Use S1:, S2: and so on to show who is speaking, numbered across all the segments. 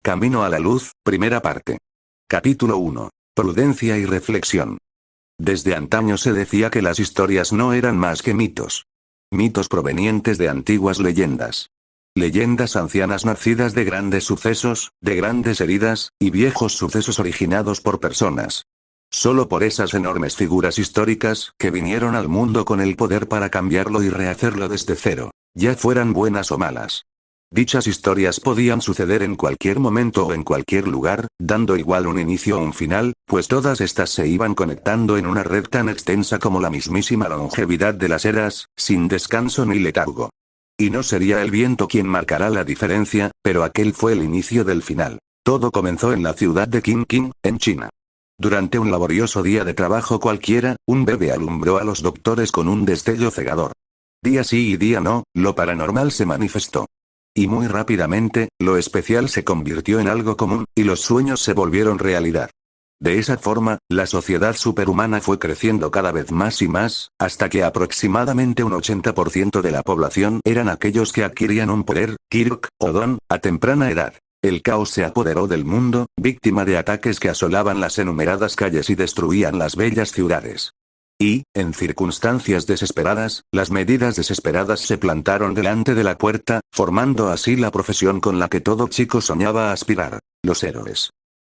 S1: Camino a la luz, primera parte. Capítulo 1. Prudencia y reflexión. Desde antaño se decía que las historias no eran más que mitos. Mitos provenientes de antiguas leyendas. Leyendas ancianas nacidas de grandes sucesos, de grandes heridas, y viejos sucesos originados por personas. Solo por esas enormes figuras históricas que vinieron al mundo con el poder para cambiarlo y rehacerlo desde cero, ya fueran buenas o malas. Dichas historias podían suceder en cualquier momento o en cualquier lugar, dando igual un inicio o un final, pues todas estas se iban conectando en una red tan extensa como la mismísima longevidad de las eras, sin descanso ni letargo. Y no sería el viento quien marcará la diferencia, pero aquel fue el inicio del final. Todo comenzó en la ciudad de Qingqing, en China. Durante un laborioso día de trabajo cualquiera, un bebé alumbró a los doctores con un destello cegador. Día sí y día no, lo paranormal se manifestó. Y muy rápidamente, lo especial se convirtió en algo común, y los sueños se volvieron realidad. De esa forma, la sociedad superhumana fue creciendo cada vez más y más, hasta que aproximadamente un 80% de la población eran aquellos que adquirían un poder, quirk, o don, a temprana edad. El caos se apoderó del mundo, víctima de ataques que asolaban las enumeradas calles y destruían las bellas ciudades. Y, en circunstancias desesperadas, las medidas desesperadas se plantaron delante de la puerta, formando así la profesión con la que todo chico soñaba aspirar: los héroes.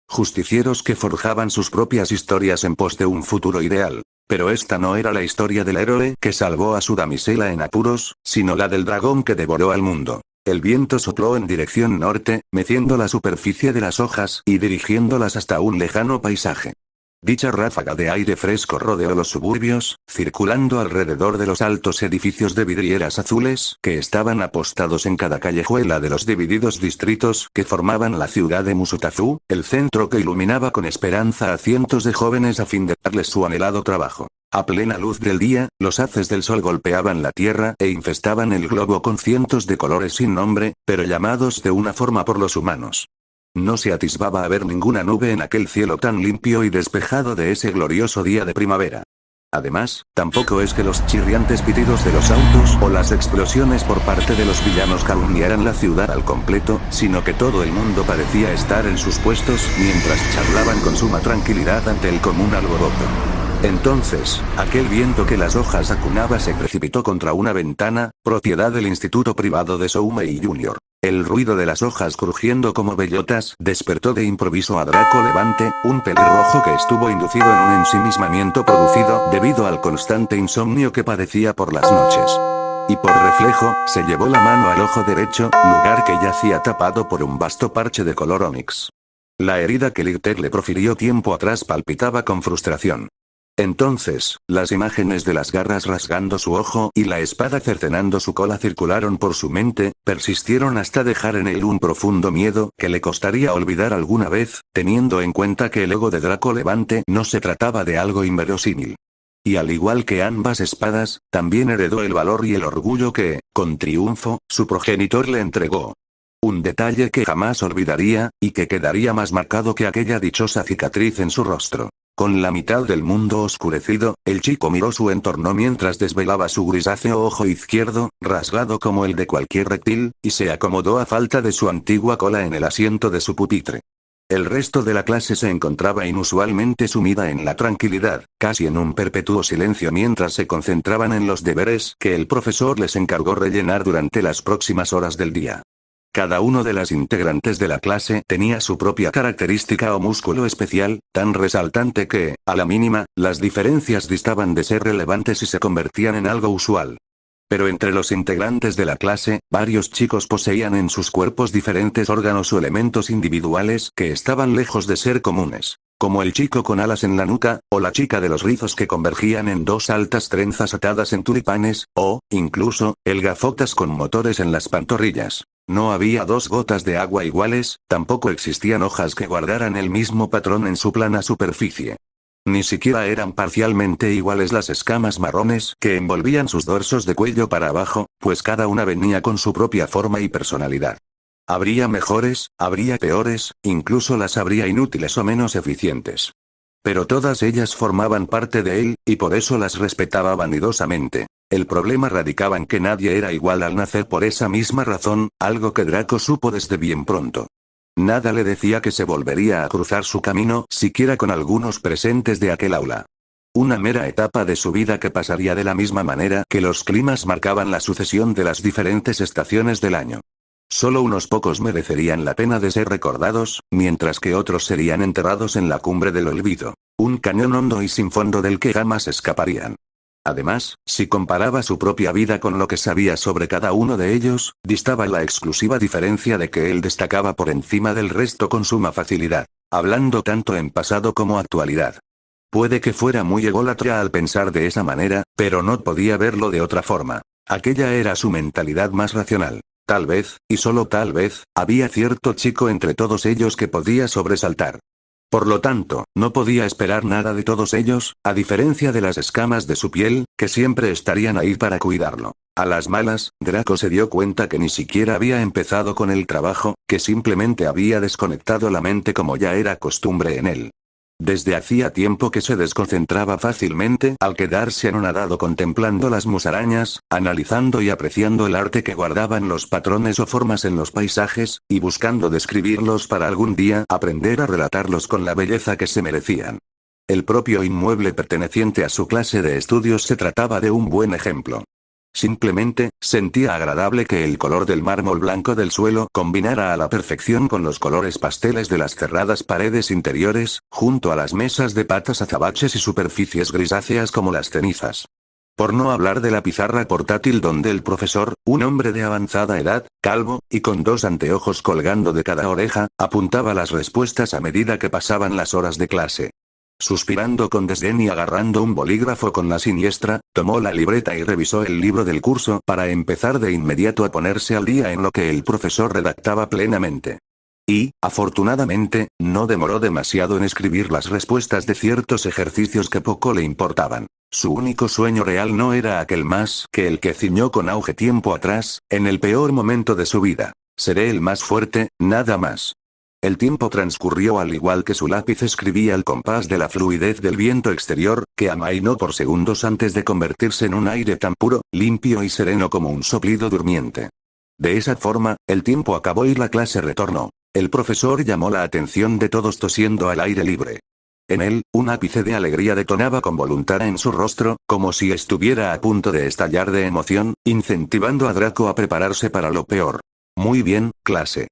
S1: Justicieros que forjaban sus propias historias en pos de un futuro ideal. Pero esta no era la historia del héroe que salvó a su damisela en apuros, sino la del dragón que devoró al mundo. El viento sopló en dirección norte, meciendo la superficie de las hojas y dirigiéndolas hasta un lejano paisaje. Dicha ráfaga de aire fresco rodeó los suburbios, circulando alrededor de los altos edificios de vidrieras azules que estaban apostados en cada callejuela de los divididos distritos que formaban la ciudad de Musutafu, el centro que iluminaba con esperanza a cientos de jóvenes a fin de darles su anhelado trabajo. A plena luz del día, los haces del sol golpeaban la tierra e infestaban el globo con cientos de colores sin nombre, pero llamados de una forma por los humanos. No se atisbaba a ver ninguna nube en aquel cielo tan limpio y despejado de ese glorioso día de primavera. Además, tampoco es que los chirriantes pitidos de los autos o las explosiones por parte de los villanos calumniaran la ciudad al completo, sino que todo el mundo parecía estar en sus puestos mientras charlaban con suma tranquilidad ante el común alboroto. Entonces, aquel viento que las hojas acunaba se precipitó contra una ventana, propiedad del instituto privado de Soumei Jr. El ruido de las hojas crujiendo como bellotas despertó de improviso a Draco Levante, un pelirrojo que estuvo inducido en un ensimismamiento producido debido al constante insomnio que padecía por las noches. Y por reflejo, se llevó la mano al ojo derecho, lugar que yacía tapado por un vasto parche de color onix. La herida que Lighter le profirió tiempo atrás palpitaba con frustración. Entonces, las imágenes de las garras rasgando su ojo y la espada cercenando su cola circularon por su mente, persistieron hasta dejar en él un profundo miedo que le costaría olvidar alguna vez, teniendo en cuenta que el ego de Draco Levante no se trataba de algo inverosímil. Y al igual que ambas espadas, también heredó el valor y el orgullo que, con triunfo, su progenitor le entregó. Un detalle que jamás olvidaría, y que quedaría más marcado que aquella dichosa cicatriz en su rostro. Con la mitad del mundo oscurecido, el chico miró su entorno mientras desvelaba su grisáceo ojo izquierdo, rasgado como el de cualquier reptil, y se acomodó a falta de su antigua cola en el asiento de su pupitre. El resto de la clase se encontraba inusualmente sumida en la tranquilidad, casi en un perpetuo silencio mientras se concentraban en los deberes que el profesor les encargó rellenar durante las próximas horas del día. Cada uno de las integrantes de la clase tenía su propia característica o músculo especial, tan resaltante que, a la mínima, las diferencias distaban de ser relevantes y se convertían en algo usual. Pero entre los integrantes de la clase, varios chicos poseían en sus cuerpos diferentes órganos o elementos individuales que estaban lejos de ser comunes, como el chico con alas en la nuca, o la chica de los rizos que convergían en dos altas trenzas atadas en tulipanes, o, incluso, el gafotas con motores en las pantorrillas. No había dos gotas de agua iguales, tampoco existían hojas que guardaran el mismo patrón en su plana superficie. Ni siquiera eran parcialmente iguales las escamas marrones que envolvían sus dorsos de cuello para abajo, pues cada una venía con su propia forma y personalidad. Habría mejores, habría peores, incluso las habría inútiles o menos eficientes. Pero todas ellas formaban parte de él, y por eso las respetaba vanidosamente. El problema radicaba en que nadie era igual al nacer por esa misma razón, algo que Draco supo desde bien pronto. Nada le decía que se volvería a cruzar su camino, siquiera con algunos presentes de aquel aula. Una mera etapa de su vida que pasaría de la misma manera que los climas marcaban la sucesión de las diferentes estaciones del año. Solo unos pocos merecerían la pena de ser recordados, mientras que otros serían enterrados en la cumbre del olvido, un cañón hondo y sin fondo del que jamás escaparían. Además, si comparaba su propia vida con lo que sabía sobre cada uno de ellos, distaba la exclusiva diferencia de que él destacaba por encima del resto con suma facilidad, hablando tanto en pasado como actualidad. Puede que fuera muy ególatra al pensar de esa manera, pero no podía verlo de otra forma. Aquella era su mentalidad más racional. Tal vez, y solo tal vez, había cierto chico entre todos ellos que podía sobresaltar. Por lo tanto, no podía esperar nada de todos ellos, a diferencia de las escamas de su piel, que siempre estarían ahí para cuidarlo. A las malas, Draco se dio cuenta que ni siquiera había empezado con el trabajo, que simplemente había desconectado la mente como ya era costumbre en él. Desde hacía tiempo que se desconcentraba fácilmente al quedarse anonadado contemplando las musarañas, analizando y apreciando el arte que guardaban los patrones o formas en los paisajes, y buscando describirlos para algún día aprender a relatarlos con la belleza que se merecían. El propio inmueble perteneciente a su clase de estudios se trataba de un buen ejemplo. Simplemente, sentía agradable que el color del mármol blanco del suelo combinara a la perfección con los colores pasteles de las cerradas paredes interiores, junto a las mesas de patas azabaches y superficies grisáceas como las cenizas. Por no hablar de la pizarra portátil donde el profesor, un hombre de avanzada edad, calvo, y con 2 anteojos colgando de cada oreja, apuntaba las respuestas a medida que pasaban las horas de clase. Suspirando con desdén y agarrando un bolígrafo con la siniestra, tomó la libreta y revisó el libro del curso para empezar de inmediato a ponerse al día en lo que el profesor redactaba plenamente. Y, afortunadamente, no demoró demasiado en escribir las respuestas de ciertos ejercicios que poco le importaban. Su único sueño real no era aquel más que el que ciñó con auge tiempo atrás, en el peor momento de su vida. Seré el más fuerte, nada más. El tiempo transcurrió al igual que su lápiz escribía al compás de la fluidez del viento exterior, que amainó por segundos antes de convertirse en un aire tan puro, limpio y sereno como un soplido durmiente. De esa forma, el tiempo acabó y la clase retornó. El profesor llamó la atención de todos tosiendo al aire libre. En él, un ápice de alegría detonaba con voluntad en su rostro, como si estuviera a punto de estallar de emoción, incentivando a Draco a prepararse para lo peor. Muy bien, clase.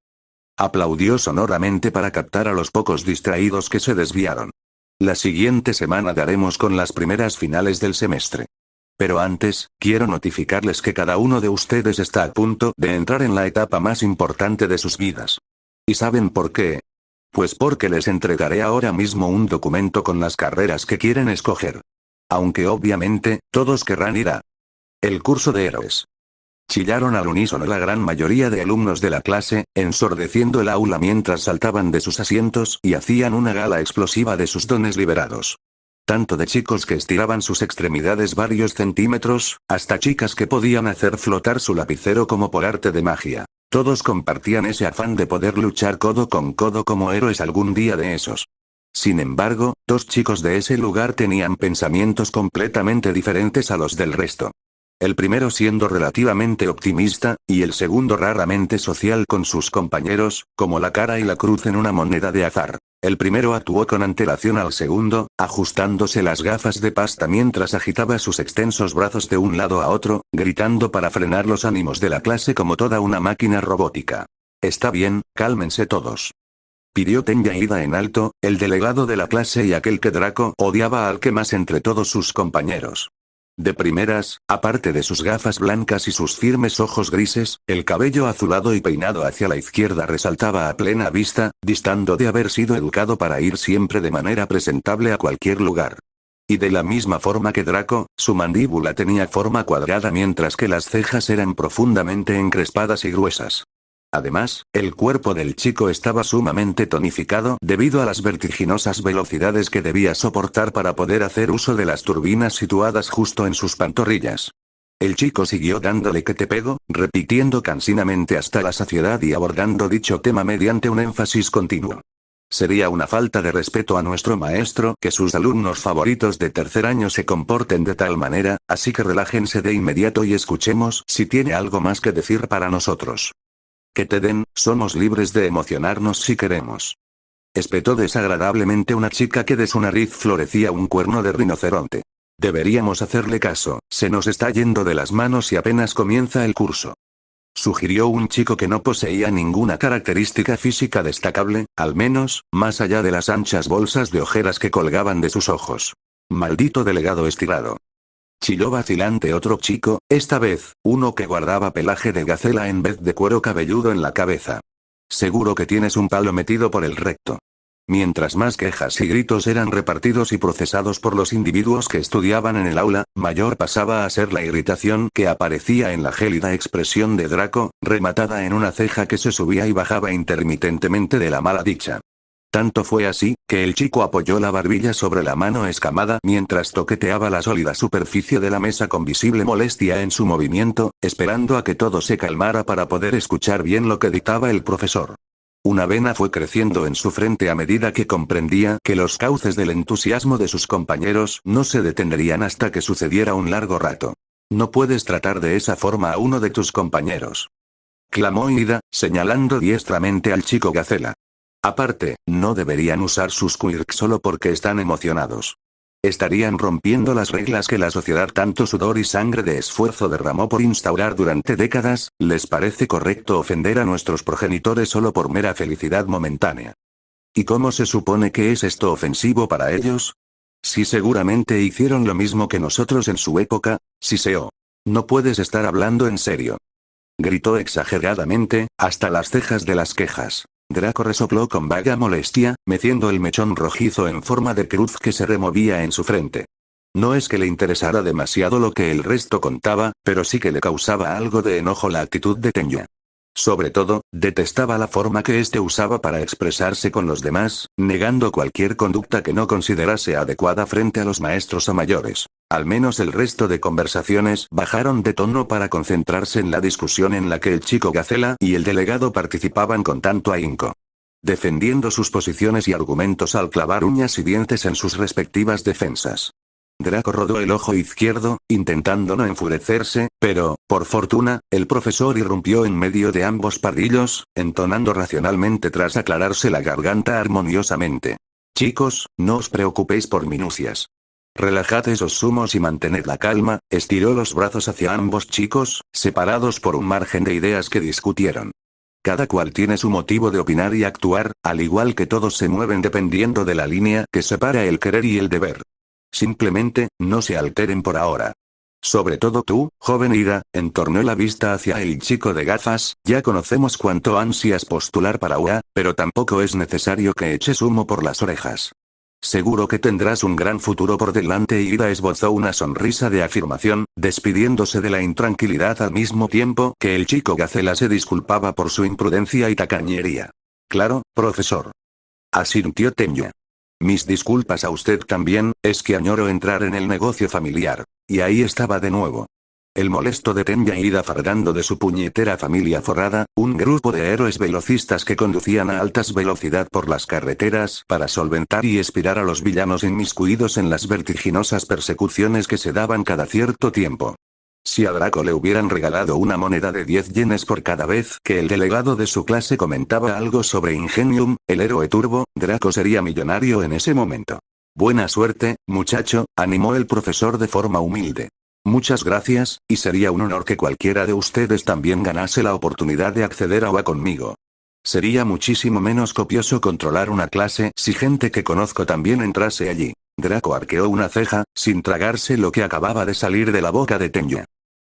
S1: Aplaudió sonoramente para captar a los pocos distraídos que se desviaron. La siguiente semana daremos con las primeras finales del semestre. Pero antes, quiero notificarles que cada uno de ustedes está a punto de entrar en la etapa más importante de sus vidas. ¿Y saben por qué? Pues porque les entregaré ahora mismo un documento con las carreras que quieren escoger. Aunque obviamente, todos querrán ir a el curso de héroes. Chillaron al unísono la gran mayoría de alumnos de la clase, ensordeciendo el aula mientras saltaban de sus asientos y hacían una gala explosiva de sus dones liberados. Tanto de chicos que estiraban sus extremidades varios centímetros, hasta chicas que podían hacer flotar su lapicero como por arte de magia. Todos compartían ese afán de poder luchar codo con codo como héroes algún día de esos. Sin embargo, 2 chicos de ese lugar tenían pensamientos completamente diferentes a los del resto. El primero siendo relativamente optimista, y el segundo raramente social con sus compañeros, como la cara y la cruz en una moneda de azar. El primero actuó con antelación al segundo, ajustándose las gafas de pasta mientras agitaba sus extensos brazos de un lado a otro, gritando para frenar los ánimos de la clase como toda una máquina robótica. Está bien, cálmense todos. Pidió Tenyaida en alto, el delegado de la clase y aquel que Draco odiaba al que más entre todos sus compañeros. De primeras, aparte de sus gafas blancas y sus firmes ojos grises, el cabello azulado y peinado hacia la izquierda resaltaba a plena vista, distando de haber sido educado para ir siempre de manera presentable a cualquier lugar. Y de la misma forma que Draco, su mandíbula tenía forma cuadrada mientras que las cejas eran profundamente encrespadas y gruesas. Además, el cuerpo del chico estaba sumamente tonificado debido a las vertiginosas velocidades que debía soportar para poder hacer uso de las turbinas situadas justo en sus pantorrillas. El chico siguió dándole que te pego, repitiendo cansinamente hasta la saciedad y abordando dicho tema mediante un énfasis continuo. Sería una falta de respeto a nuestro maestro que sus alumnos favoritos de tercer año se comporten de tal manera, así que relájense de inmediato y escuchemos si tiene algo más que decir para nosotros. Que te den, somos libres de emocionarnos si queremos. Espetó desagradablemente una chica que de su nariz florecía un cuerno de rinoceronte. Deberíamos hacerle caso, se nos está yendo de las manos y apenas comienza el curso. Sugirió un chico que no poseía ninguna característica física destacable, al menos, más allá de las anchas bolsas de ojeras que colgaban de sus ojos. Maldito delegado estirado. Chilló vacilante otro chico, esta vez, uno que guardaba pelaje de gacela en vez de cuero cabelludo en la cabeza. Seguro que tienes un palo metido por el recto. Mientras más quejas y gritos eran repartidos y procesados por los individuos que estudiaban en el aula, mayor pasaba a ser la irritación que aparecía en la gélida expresión de Draco, rematada en una ceja que se subía y bajaba intermitentemente de la mala dicha. Tanto fue así, que el chico apoyó la barbilla sobre la mano escamada mientras toqueteaba la sólida superficie de la mesa con visible molestia en su movimiento, esperando a que todo se calmara para poder escuchar bien lo que dictaba el profesor. Una vena fue creciendo en su frente a medida que comprendía que los cauces del entusiasmo de sus compañeros no se detendrían hasta que sucediera un largo rato. No puedes tratar de esa forma a uno de tus compañeros. Clamó Ida, señalando diestramente al chico Gacela. Aparte, no deberían usar sus quirks solo porque están emocionados. Estarían rompiendo las reglas que la sociedad tanto sudor y sangre de esfuerzo derramó por instaurar durante décadas. ¿Les parece correcto ofender a nuestros progenitores solo por mera felicidad momentánea? ¿Y cómo se supone que es esto ofensivo para ellos? Si seguramente hicieron lo mismo que nosotros en su época, Siseo. No puedes estar hablando en serio. Gritó exageradamente, hasta las cejas de las quejas. Draco resopló con vaga molestia, meciendo el mechón rojizo en forma de cruz que se removía en su frente. No es que le interesara demasiado lo que el resto contaba, pero sí que le causaba algo de enojo la actitud de Tenya. Sobre todo, detestaba la forma que éste usaba para expresarse con los demás, negando cualquier conducta que no considerase adecuada frente a los maestros o mayores. Al menos el resto de conversaciones bajaron de tono para concentrarse en la discusión en la que el chico Gacela y el delegado participaban con tanto ahínco. Defendiendo sus posiciones y argumentos al clavar uñas y dientes en sus respectivas defensas. Draco rodó el ojo izquierdo, intentando no enfurecerse, pero, por fortuna, el profesor irrumpió en medio de ambos pardillos, entonando racionalmente tras aclararse la garganta armoniosamente. Chicos, no os preocupéis por minucias. Relajad esos humos y mantened la calma. Estiró los brazos hacia ambos chicos, separados por un margen de ideas que discutieron. Cada cual tiene su motivo de opinar y actuar, al igual que todos se mueven dependiendo de la línea que separa el querer y el deber. Simplemente, no se alteren por ahora. Sobre todo tú, joven Ida, entornó la vista hacia el chico de gafas, ya conocemos cuánto ansias postular para UA, pero tampoco es necesario que eches humo por las orejas. Seguro que tendrás un gran futuro por delante. Ida esbozó una sonrisa de afirmación, despidiéndose de la intranquilidad al mismo tiempo que el chico Gacela se disculpaba por su imprudencia y tacañería. Claro, profesor. Asintió Tenya. Mis disculpas a usted también, es que añoro entrar en el negocio familiar. Y ahí estaba de nuevo. El molesto de Tenya Ida fardando de su puñetera familia forrada, un grupo de héroes velocistas que conducían a altas velocidad por las carreteras para solventar y espirar a los villanos inmiscuidos en las vertiginosas persecuciones que se daban cada cierto tiempo. Si a Draco le hubieran regalado una moneda de 10 yenes por cada vez que el delegado de su clase comentaba algo sobre Ingenium, el héroe turbo, Draco sería millonario en ese momento. Buena suerte, muchacho, animó el profesor de forma humilde. Muchas gracias, y sería un honor que cualquiera de ustedes también ganase la oportunidad de acceder a UA conmigo. Sería muchísimo menos copioso controlar una clase si gente que conozco también entrase allí. Draco arqueó una ceja, sin tragarse lo que acababa de salir de la boca de Tenya.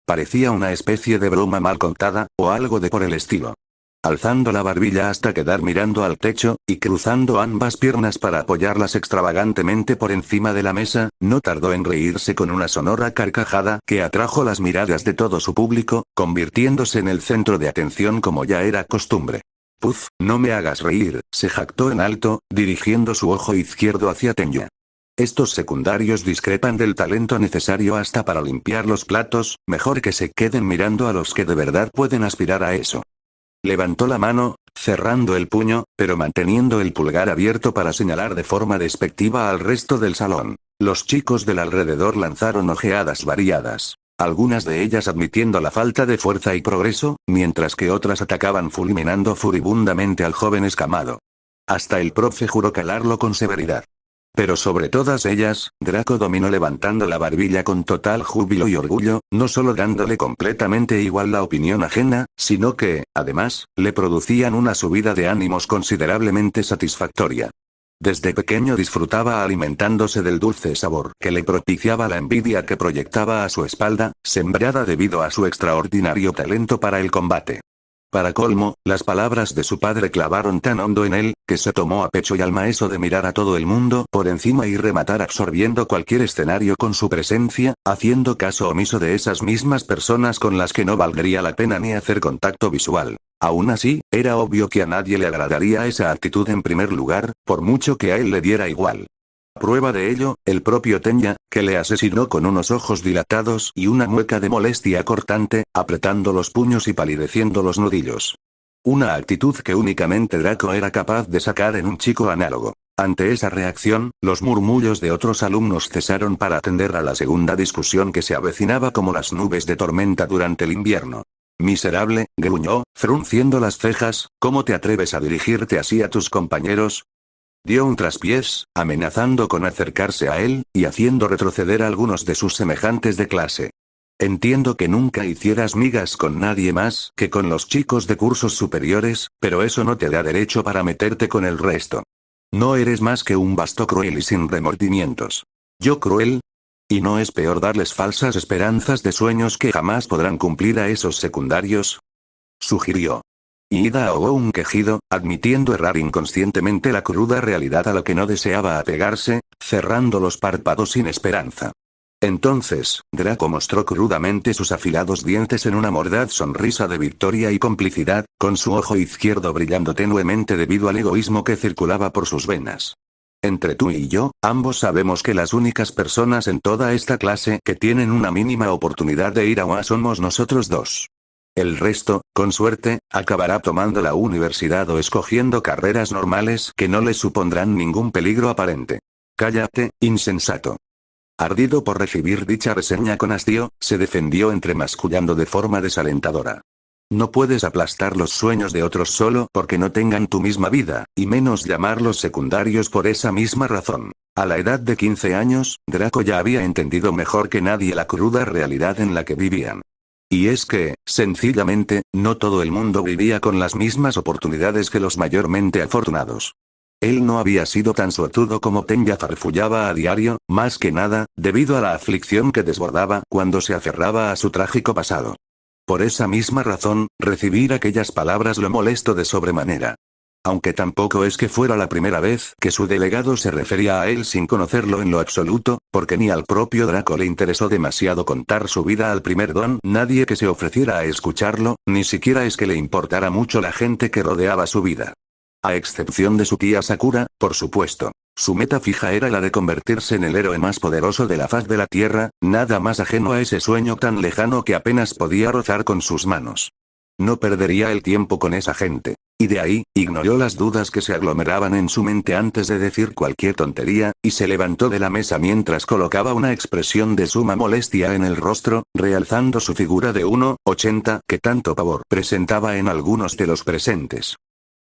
S1: Parecía una especie de broma mal contada, o algo de por el estilo. Alzando la barbilla hasta quedar mirando al techo, y cruzando ambas piernas para apoyarlas extravagantemente por encima de la mesa, no tardó en reírse con una sonora carcajada que atrajo las miradas de todo su público, convirtiéndose en el centro de atención como ya era costumbre. Puf, no me hagas reír, se jactó en alto, dirigiendo su ojo izquierdo hacia Tenya. Estos secundarios discrepan del talento necesario hasta para limpiar los platos, mejor que se queden mirando a los que de verdad pueden aspirar a eso. Levantó la mano, cerrando el puño, pero manteniendo el pulgar abierto para señalar de forma despectiva al resto del salón. Los chicos del alrededor lanzaron ojeadas variadas. Algunas de ellas admitiendo la falta de fuerza y progreso, mientras que otras atacaban fulminando furibundamente al joven escamado. Hasta el profe juró calarlo con severidad. Pero sobre todas ellas, Draco dominó levantando la barbilla con total júbilo y orgullo, no solo dándole completamente igual la opinión ajena, sino que, además, le producían una subida de ánimos considerablemente satisfactoria. Desde pequeño disfrutaba alimentándose del dulce sabor que le propiciaba la envidia que proyectaba a su espalda, sembrada debido a su extraordinario talento para el combate. Para colmo, las palabras de su padre clavaron tan hondo en él, que se tomó a pecho y alma eso de mirar a todo el mundo por encima y rematar absorbiendo cualquier escenario con su presencia, haciendo caso omiso de esas mismas personas con las que no valdría la pena ni hacer contacto visual. Aún así, era obvio que a nadie le agradaría esa actitud en primer lugar, por mucho que a él le diera igual. Prueba de ello, el propio Tenya, que le asesinó con unos ojos dilatados y una mueca de molestia cortante, apretando los puños y palideciendo los nudillos. Una actitud que únicamente Draco era capaz de sacar en un chico análogo. Ante esa reacción, los murmullos de otros alumnos cesaron para atender a la segunda discusión que se avecinaba como las nubes de tormenta durante el invierno. Miserable, gruñó, frunciendo las cejas, ¿cómo te atreves a dirigirte así a tus compañeros? Dio un traspiés, amenazando con acercarse a él, y haciendo retroceder a algunos de sus semejantes de clase. Entiendo que nunca hicieras migas con nadie más que con los chicos de cursos superiores, pero eso no te da derecho para meterte con el resto. No eres más que un basto cruel y sin remordimientos. ¿Yo cruel? ¿Y no es peor darles falsas esperanzas de sueños que jamás podrán cumplir a esos secundarios? Sugirió. Ida ahogó un quejido, admitiendo errar inconscientemente la cruda realidad a la que no deseaba apegarse, cerrando los párpados sin esperanza. Entonces, Draco mostró crudamente sus afilados dientes en una mordaz sonrisa de victoria y complicidad, con su ojo izquierdo brillando tenuemente debido al egoísmo que circulaba por sus venas. Entre tú y yo, ambos sabemos que las únicas personas en toda esta clase que tienen una mínima oportunidad de ir a UA somos nosotros dos. El resto, con suerte, acabará tomando la universidad o escogiendo carreras normales que no les supondrán ningún peligro aparente. Cállate, insensato. Ardido por recibir dicha reseña con hastío, se defendió entremascullando de forma desalentadora. No puedes aplastar los sueños de otros solo porque no tengan tu misma vida, y menos llamarlos secundarios por esa misma razón. A la edad de 15 años, Draco ya había entendido mejor que nadie la cruda realidad en la que vivían. Y es que, sencillamente, no todo el mundo vivía con las mismas oportunidades que los mayormente afortunados. Él no había sido tan suertudo como Tenya farfullaba a diario, más que nada, debido a la aflicción que desbordaba cuando se aferraba a su trágico pasado. Por esa misma razón, recibir aquellas palabras lo molestó de sobremanera. Aunque tampoco es que fuera la primera vez que su delegado se refería a él sin conocerlo en lo absoluto, porque ni al propio Draco le interesó demasiado contar su vida al primer don nadie que se ofreciera a escucharlo, ni siquiera es que le importara mucho la gente que rodeaba su vida. A excepción de su tía Sakura, por supuesto. Su meta fija era la de convertirse en el héroe más poderoso de la faz de la Tierra, nada más ajeno a ese sueño tan lejano que apenas podía rozar con sus manos. No perdería el tiempo con esa gente. Y de ahí, ignoró las dudas que se aglomeraban en su mente antes de decir cualquier tontería, y se levantó de la mesa mientras colocaba una expresión de suma molestia en el rostro, realzando su figura de 1,80 que tanto pavor presentaba en algunos de los presentes.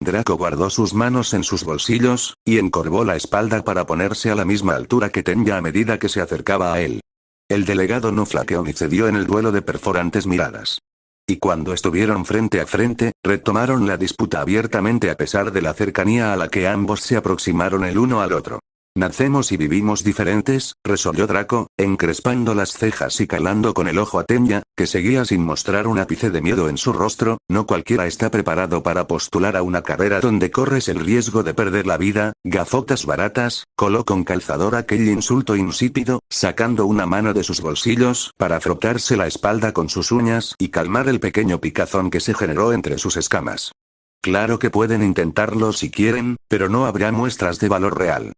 S1: Draco guardó sus manos en sus bolsillos, y encorvó la espalda para ponerse a la misma altura que Tenya a medida que se acercaba a él. El delegado no flaqueó ni cedió en el duelo de perforantes miradas. Y cuando estuvieron frente a frente, retomaron la disputa abiertamente a pesar de la cercanía a la que ambos se aproximaron el uno al otro. Nacemos y vivimos diferentes, resolvió Draco, encrespando las cejas y calando con el ojo a Tenya, que seguía sin mostrar un ápice de miedo en su rostro. No cualquiera está preparado para postular a una carrera donde corres el riesgo de perder la vida. Gafotas baratas, coló con calzador aquel insulto insípido, sacando una mano de sus bolsillos para frotarse la espalda con sus uñas y calmar el pequeño picazón que se generó entre sus escamas. Claro que pueden intentarlo si quieren, pero no habrá muestras de valor real.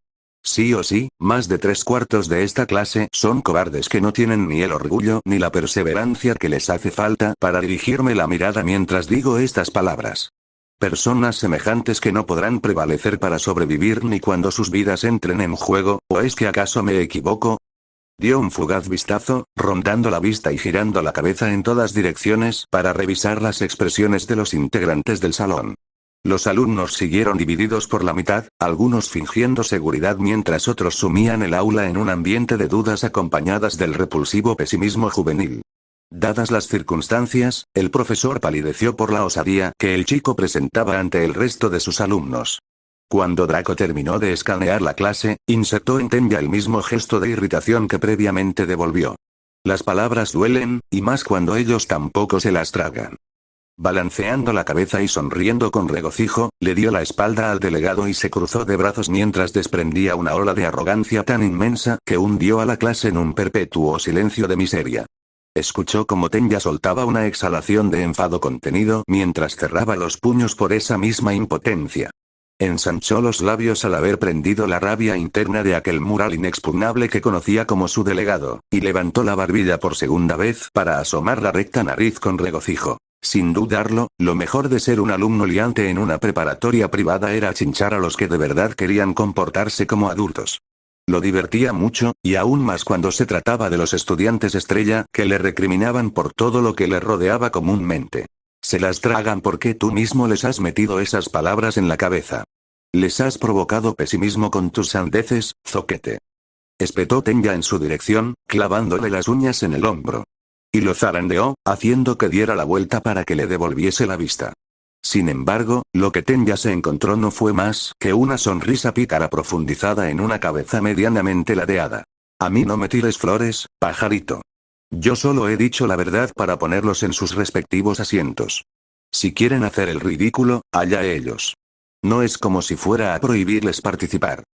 S1: Sí o sí, más de 3/4 de esta clase son cobardes que no tienen ni el orgullo ni la perseverancia que les hace falta para dirigirme la mirada mientras digo estas palabras. Personas semejantes que no podrán prevalecer para sobrevivir ni cuando sus vidas entren en juego, ¿o es que acaso me equivoco? Dio un fugaz vistazo, rondando la vista y girando la cabeza en todas direcciones para revisar las expresiones de los integrantes del salón. Los alumnos siguieron divididos por la mitad, algunos fingiendo seguridad mientras otros sumían el aula en un ambiente de dudas acompañadas del repulsivo pesimismo juvenil. Dadas las circunstancias, el profesor palideció por la osadía que el chico presentaba ante el resto de sus alumnos. Cuando Draco terminó de escanear la clase, insertó en Tenya el mismo gesto de irritación que previamente devolvió. Las palabras duelen, y más cuando ellos tampoco se las tragan. Balanceando la cabeza y sonriendo con regocijo, le dio la espalda al delegado y se cruzó de brazos mientras desprendía una ola de arrogancia tan inmensa que hundió a la clase en un perpetuo silencio de miseria. Escuchó como Tenya soltaba una exhalación de enfado contenido mientras cerraba los puños por esa misma impotencia. Ensanchó los labios al haber prendido la rabia interna de aquel mural inexpugnable que conocía como su delegado, y levantó la barbilla por segunda vez para asomar la recta nariz con regocijo. Sin dudarlo, lo mejor de ser un alumno liante en una preparatoria privada era chinchar a los que de verdad querían comportarse como adultos. Lo divertía mucho, y aún más cuando se trataba de los estudiantes estrella que le recriminaban por todo lo que le rodeaba comúnmente. Se las tragan porque tú mismo les has metido esas palabras en la cabeza. Les has provocado pesimismo con tus sandeces, zoquete. Espetó Tenya en su dirección, clavándole las uñas en el hombro. Y lo zarandeó, haciendo que diera la vuelta para que le devolviese la vista. Sin embargo, lo que Tenya se encontró no fue más que una sonrisa pícara profundizada en una cabeza medianamente ladeada. A mí no me tires flores, pajarito. Yo solo he dicho la verdad para ponerlos en sus respectivos asientos. Si quieren hacer el ridículo, allá ellos. No es como si fuera a prohibirles participar.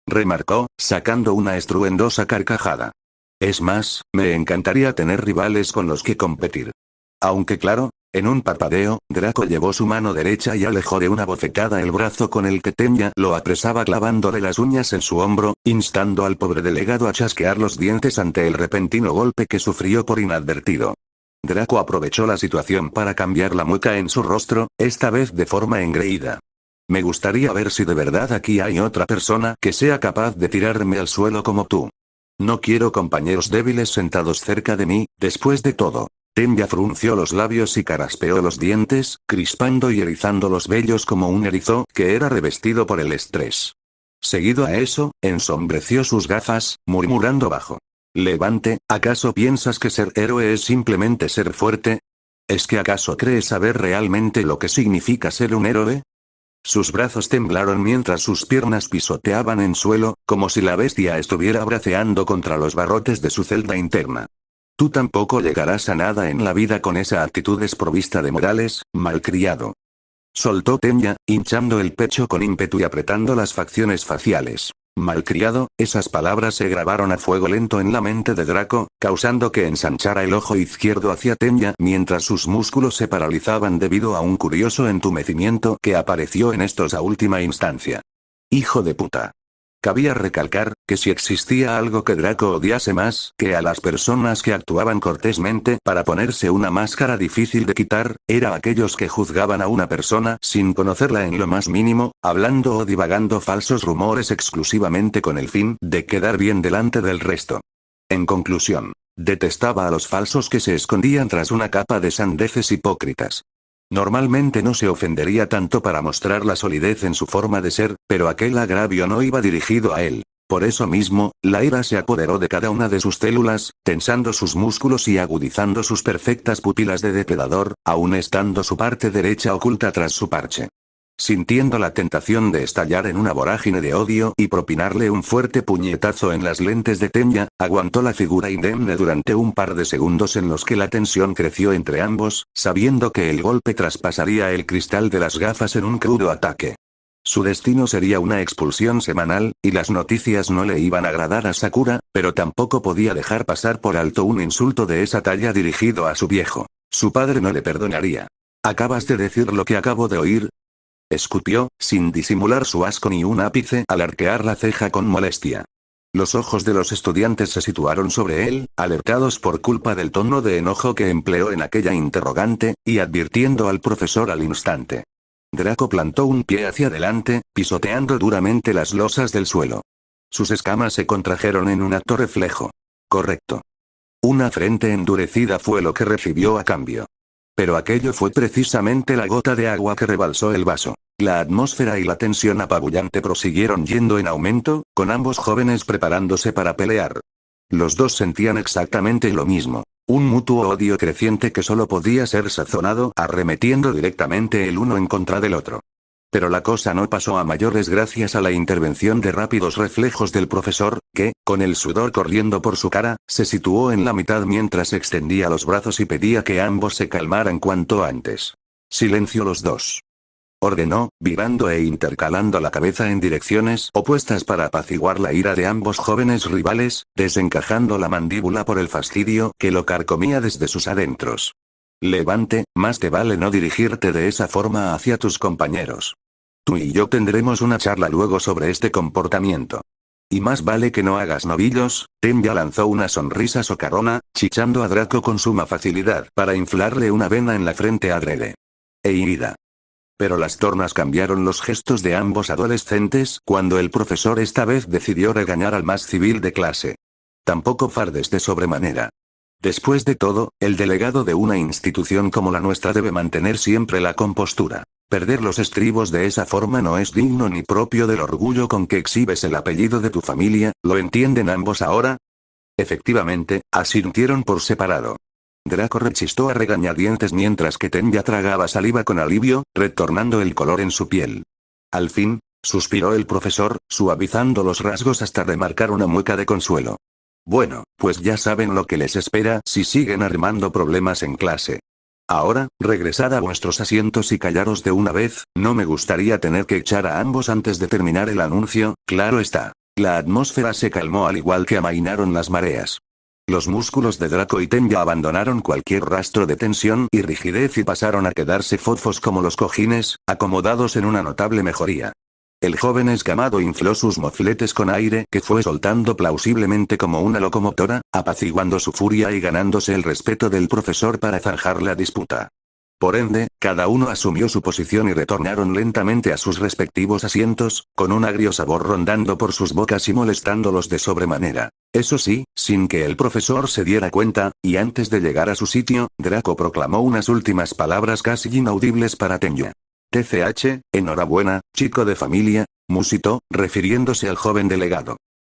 S1: Remarcó, sacando una estruendosa carcajada. Es más, me encantaría tener rivales con los que competir. Aunque claro, en un parpadeo, Draco llevó su mano derecha y alejó de una bofetada el brazo con el que Tenya lo apresaba clavándole las uñas en su hombro, instando al pobre delegado a chasquear los dientes ante el repentino golpe que sufrió por inadvertido. Draco aprovechó la situación para cambiar la mueca en su rostro, esta vez de forma engreída. Me gustaría ver si de verdad aquí hay otra persona que sea capaz de tirarme al suelo como tú. No quiero compañeros débiles sentados cerca de mí, después de todo. Tenya frunció los labios y caraspeó los dientes, crispando y erizando los vellos como un erizo que era revestido por el estrés. Seguido a eso, ensombreció sus gafas, murmurando bajo. Levante, ¿acaso piensas que ser héroe es simplemente ser fuerte? ¿Es que acaso crees saber realmente lo que significa ser un héroe? Sus brazos temblaron mientras sus piernas pisoteaban en suelo, como si la bestia estuviera braceando contra los barrotes de su celda interna. Tú tampoco llegarás a nada en la vida con esa actitud desprovista de modales, malcriado. Soltó Tenya, hinchando el pecho con ímpetu y apretando las facciones faciales. Malcriado, esas palabras se grabaron a fuego lento en la mente de Draco, causando que ensanchara el ojo izquierdo hacia Tenya mientras sus músculos se paralizaban debido a un curioso entumecimiento que apareció en estos a última instancia. Hijo de puta. Cabía recalcar, que si existía algo que Draco odiase más que a las personas que actuaban cortésmente para ponerse una máscara difícil de quitar, era aquellos que juzgaban a una persona sin conocerla en lo más mínimo, hablando o divagando falsos rumores exclusivamente con el fin de quedar bien delante del resto. En conclusión, detestaba a los falsos que se escondían tras una capa de sandeces hipócritas. Normalmente no se ofendería tanto para mostrar la solidez en su forma de ser, pero aquel agravio no iba dirigido a él. Por eso mismo, la ira se apoderó de cada una de sus células, tensando sus músculos y agudizando sus perfectas pupilas de depredador, aun estando su parte derecha oculta tras su parche. Sintiendo la tentación de estallar en una vorágine de odio y propinarle un fuerte puñetazo en las lentes de Tenya, aguantó la figura indemne durante un par de segundos en los que la tensión creció entre ambos, sabiendo que el golpe traspasaría el cristal de las gafas en un crudo ataque. Su destino sería una expulsión semanal, y las noticias no le iban a agradar a Sakura, pero tampoco podía dejar pasar por alto un insulto de esa talla dirigido a su viejo. Su padre no le perdonaría. ¿Acabas de decir lo que acabo de oír? Escupió, sin disimular su asco ni un ápice al arquear la ceja con molestia. Los ojos de los estudiantes se situaron sobre él, alertados por culpa del tono de enojo que empleó en aquella interrogante, y advirtiendo al profesor al instante. Draco plantó un pie hacia adelante, pisoteando duramente las losas del suelo. Sus escamas se contrajeron en un acto reflejo. Correcto. Una frente endurecida fue lo que recibió a cambio. Pero aquello fue precisamente la gota de agua que rebalsó el vaso. La atmósfera y la tensión apabullante prosiguieron yendo en aumento, con ambos jóvenes preparándose para pelear. Los dos sentían exactamente lo mismo. Un mutuo odio creciente que solo podía ser sazonado arremetiendo directamente el uno en contra del otro. Pero la cosa no pasó a mayores gracias a la intervención de rápidos reflejos del profesor, que, con el sudor corriendo por su cara, se situó en la mitad mientras extendía los brazos y pedía que ambos se calmaran cuanto antes. Silencio los dos. Ordenó, virando e intercalando la cabeza en direcciones opuestas para apaciguar la ira de ambos jóvenes rivales, desencajando la mandíbula por el fastidio que lo carcomía desde sus adentros. Levante, más te vale no dirigirte de esa forma hacia tus compañeros. Tú y yo tendremos una charla luego sobre este comportamiento. Y más vale que no hagas novillos. Tenja lanzó una sonrisa socarrona, chichando a Draco con suma facilidad para inflarle una vena en la frente adrede. Ida. Pero las tornas cambiaron los gestos de ambos adolescentes cuando el profesor esta vez decidió regañar al más civil de clase. Tampoco fardes de sobremanera. Después de todo, el delegado de una institución como la nuestra debe mantener siempre la compostura. Perder los estribos de esa forma no es digno ni propio del orgullo con que exhibes el apellido de tu familia, ¿lo entienden ambos ahora? Efectivamente, asintieron por separado. Draco rechistó a regañadientes mientras que Tenja tragaba saliva con alivio, retornando el color en su piel. Al fin, suspiró el profesor, suavizando los rasgos hasta remarcar una mueca de consuelo. Bueno, pues ya saben lo que les espera si siguen armando problemas en clase. Ahora, regresad a vuestros asientos y callaros de una vez. No me gustaría tener que echar a ambos antes de terminar el anuncio, claro está. La atmósfera se calmó al igual que amainaron las mareas. Los músculos de Draco y Tenja abandonaron cualquier rastro de tensión y rigidez y pasaron a quedarse fofos como los cojines, acomodados en una notable mejoría. El joven escamado infló sus mofletes con aire que fue soltando plausiblemente como una locomotora, apaciguando su furia y ganándose el respeto del profesor para zanjar la disputa. Por ende, cada uno asumió su posición y retornaron lentamente a sus respectivos asientos, con un agrio sabor rondando por sus bocas y molestándolos de sobremanera. Eso sí, sin que el profesor se diera cuenta, y antes de llegar a su sitio, Draco proclamó unas últimas palabras casi inaudibles para Tenja. TCH, enhorabuena, chico de familia, musitó, refiriéndose al joven delegado.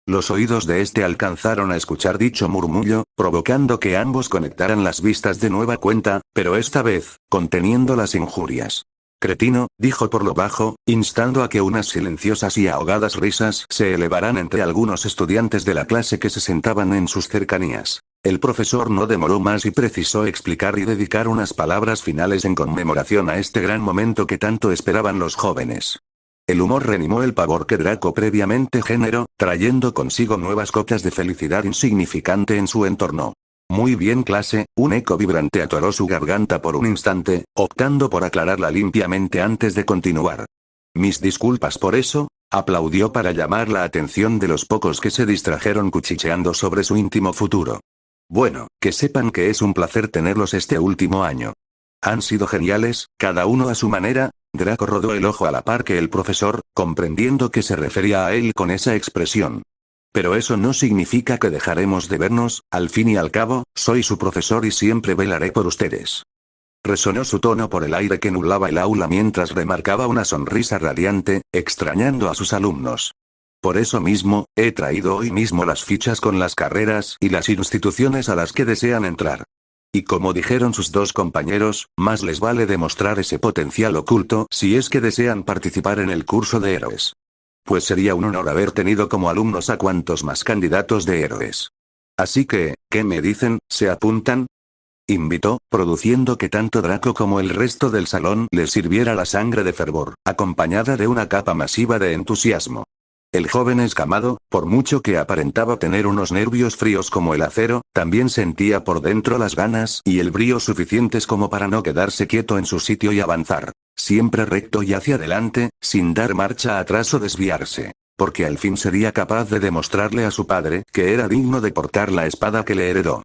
S1: Los oídos de este alcanzaron a escuchar dicho murmullo, provocando que ambos conectaran las vistas de nueva cuenta, pero esta vez, conteniendo las injurias. Cretino, dijo por lo bajo, instando a que unas silenciosas y ahogadas risas se elevaran entre algunos estudiantes de la clase que se sentaban en sus cercanías. El profesor no demoró más y precisó explicar y dedicar unas palabras finales en conmemoración a este gran momento que tanto esperaban los jóvenes. El humor reanimó el pavor que Draco previamente generó, trayendo consigo nuevas gotas de felicidad insignificante en su entorno. Muy bien clase, un eco vibrante atoró su garganta por un instante, optando por aclararla limpiamente antes de continuar. Mis disculpas por eso, aplaudió para llamar la atención de los pocos que se distrajeron cuchicheando sobre su íntimo futuro. Bueno, que sepan que es un placer tenerlos este último año. Han sido geniales, cada uno a su manera. Draco rodó el ojo a la par que el profesor, comprendiendo que se refería a él con esa expresión. Pero eso no significa que dejaremos de vernos, al fin y al cabo, soy su profesor y siempre velaré por ustedes. Resonó su tono por el aire que nublaba el aula mientras remarcaba una sonrisa radiante, extrañando a sus alumnos. Por eso mismo, he traído hoy mismo las fichas con las carreras y las instituciones a las que desean entrar. Y como dijeron sus dos compañeros, más les vale demostrar ese potencial oculto si es que desean participar en el curso de héroes. Pues sería un honor haber tenido como alumnos a cuantos más candidatos de héroes. Así que, ¿qué me dicen? ¿Se apuntan? Invitó, produciendo que tanto Draco como el resto del salón les sirviera la sangre de fervor, acompañada de una capa masiva de entusiasmo. El joven escamado, por mucho que aparentaba tener unos nervios fríos como el acero, también sentía por dentro las ganas y el brío suficientes como para no quedarse quieto en su sitio y avanzar, siempre recto y hacia adelante, sin dar marcha atrás o desviarse, porque al fin sería capaz de demostrarle a su padre que era digno de portar la espada que le heredó.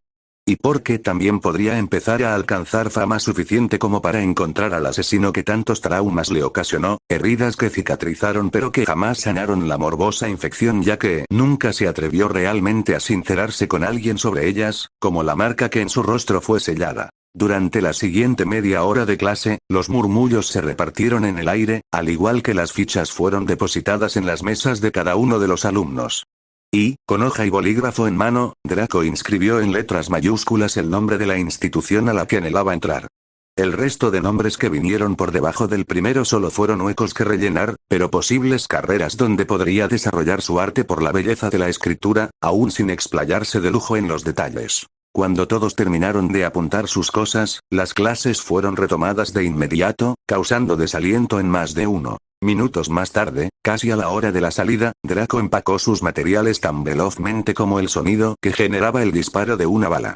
S1: Y porque también podría empezar a alcanzar fama suficiente como para encontrar al asesino que tantos traumas le ocasionó, heridas que cicatrizaron pero que jamás sanaron la morbosa infección ya que nunca se atrevió realmente a sincerarse con alguien sobre ellas, como la marca que en su rostro fue sellada. Durante la siguiente media hora de clase, los murmullos se repartieron en el aire, al igual que las fichas fueron depositadas en las mesas de cada uno de los alumnos. Y, con hoja y bolígrafo en mano, Draco inscribió en letras mayúsculas el nombre de la institución a la que anhelaba entrar. El resto de nombres que vinieron por debajo del primero solo fueron huecos que rellenar, pero posibles carreras donde podría desarrollar su arte por la belleza de la escritura, aún sin explayarse de lujo en los detalles. Cuando todos terminaron de apuntar sus cosas, las clases fueron retomadas de inmediato, causando desaliento en más de uno. Minutos más tarde, casi a la hora de la salida, Draco empacó sus materiales tan velozmente como el sonido que generaba el disparo de una bala.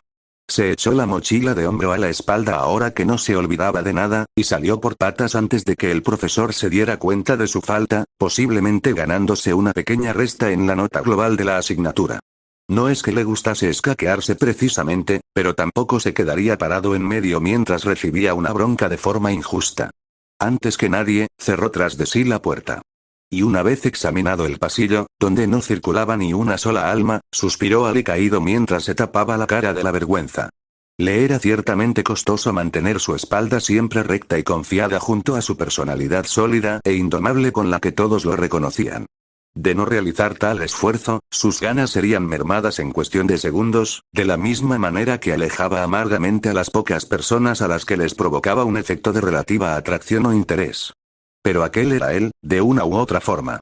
S1: Se echó la mochila de hombro a la espalda ahora que no se olvidaba de nada, y salió por patas antes de que el profesor se diera cuenta de su falta, posiblemente ganándose una pequeña resta en la nota global de la asignatura. No es que le gustase escaquearse precisamente, pero tampoco se quedaría parado en medio mientras recibía una bronca de forma injusta. Antes que nadie, cerró tras de sí la puerta. Y una vez examinado el pasillo, donde no circulaba ni una sola alma, suspiró alicaído mientras se tapaba la cara de la vergüenza. Le era ciertamente costoso mantener su espalda siempre recta y confiada junto a su personalidad sólida e indomable con la que todos lo reconocían. De no realizar tal esfuerzo, sus ganas serían mermadas en cuestión de segundos, de la misma manera que alejaba amargamente a las pocas personas a las que les provocaba un efecto de relativa atracción o interés. Pero aquel era él, de una u otra forma.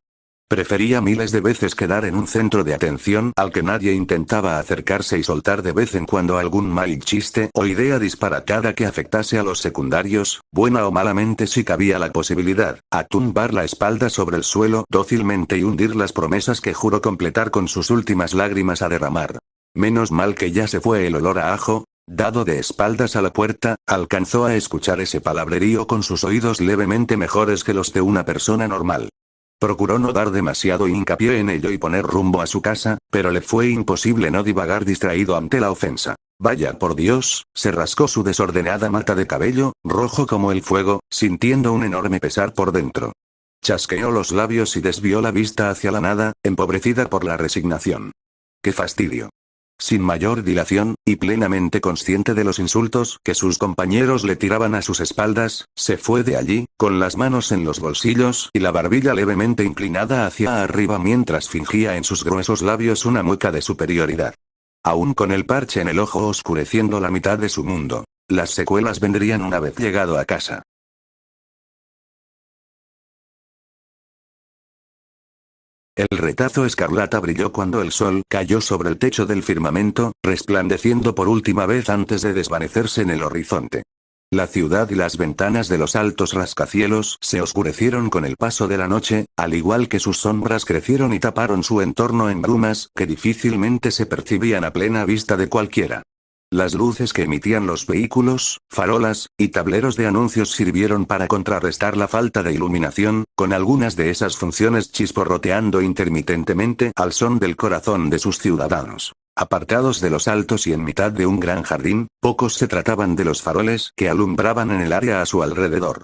S1: Prefería miles de veces quedar en un centro de atención al que nadie intentaba acercarse y soltar de vez en cuando algún mal chiste o idea disparatada que afectase a los secundarios, buena o malamente si cabía la posibilidad, a tumbar la espalda sobre el suelo dócilmente y hundir las promesas que juró completar con sus últimas lágrimas a derramar. Menos mal que ya se fue el olor a ajo. Dado de espaldas a la puerta, alcanzó a escuchar ese palabrerío con sus oídos levemente mejores que los de una persona normal. Procuró no dar demasiado hincapié en ello y poner rumbo a su casa, pero le fue imposible no divagar distraído ante la ofensa. Vaya por Dios, se rascó su desordenada mata de cabello, rojo como el fuego, sintiendo un enorme pesar por dentro. Chasqueó los labios y desvió la vista hacia la nada, empobrecida por la resignación. ¡Qué fastidio! Sin mayor dilación, y plenamente consciente de los insultos que sus compañeros le tiraban a sus espaldas, se fue de allí, con las manos en los bolsillos y la barbilla levemente inclinada hacia arriba mientras fingía en sus gruesos labios una mueca de superioridad. Aún con el parche en el ojo oscureciendo la mitad de su mundo. Las secuelas vendrían una vez llegado a casa. El retazo escarlata brilló cuando el sol cayó sobre el techo del firmamento, resplandeciendo por última vez antes de desvanecerse en el horizonte. La ciudad y las ventanas de los altos rascacielos se oscurecieron con el paso de la noche, al igual que sus sombras crecieron y taparon su entorno en brumas que difícilmente se percibían a plena vista de cualquiera. Las luces que emitían los vehículos, farolas, y tableros de anuncios sirvieron para contrarrestar la falta de iluminación, con algunas de esas funciones chisporroteando intermitentemente al son del corazón de sus ciudadanos. Apartados de los altos y en mitad de un gran jardín, pocos se trataban de los faroles que alumbraban en el área a su alrededor.